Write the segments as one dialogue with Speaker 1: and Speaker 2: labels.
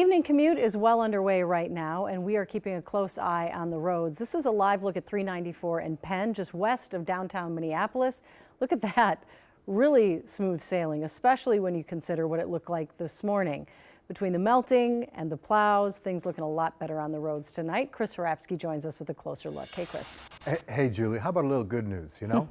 Speaker 1: Evening commute is well underway right now, and we are keeping a close eye on the roads. This is a live look at 394 in Penn, just west of downtown Minneapolis. Look at that. Really smooth sailing, especially when you consider what it looked like this morning. Between the melting and the plows, things looking a lot better on the roads tonight. Chris Harapsky joins us with a closer look. Hey, Chris.
Speaker 2: Hey, Julie, how about a little good news, you know?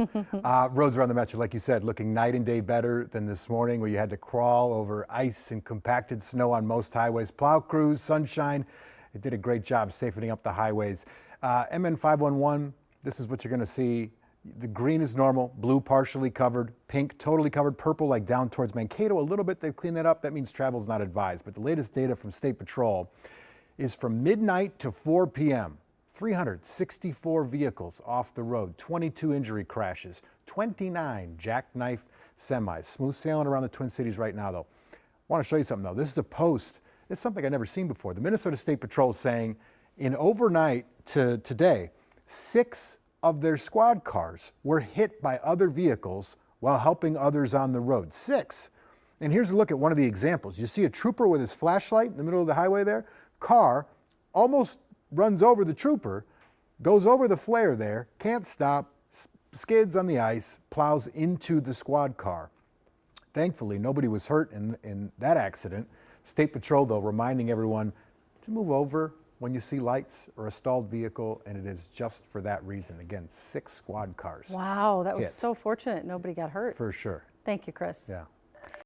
Speaker 2: Roads around the metro, like you said, looking night and day better than this morning where you had to crawl over ice and compacted snow on most highways. Plow crews, sunshine, it did a great job safening up the highways. MN 511, this is what you're going to see. The green is normal, blue partially covered, pink totally covered, purple like down towards Mankato a little bit. They've cleaned that up. That means travel is not advised. But the latest data from State Patrol is from midnight to 4 p.m. 364 vehicles off the road, 22 injury crashes, 29 jackknife semis. Smooth sailing around the Twin Cities right now, though. I want to show you something, though. This is a post. It's something I've never seen before. The Minnesota State Patrol is saying in overnight to today, 6 of their squad cars were hit by other vehicles while helping others on the road. 6. And here's a look at one of the examples. You see a trooper with his flashlight in the middle of the highway there. Car almost runs over the trooper, goes over the flare there, can't stop, skids on the ice, plows into the squad car. Thankfully, nobody was hurt in that accident. State Patrol, though, reminding everyone to move over when you see lights or a stalled vehicle, and it is just for that reason. Again, 6 squad cars.
Speaker 1: Wow, that was
Speaker 2: hit.
Speaker 1: so fortunate nobody got hurt.
Speaker 2: For sure.
Speaker 1: Thank you, Chris.
Speaker 2: Yeah.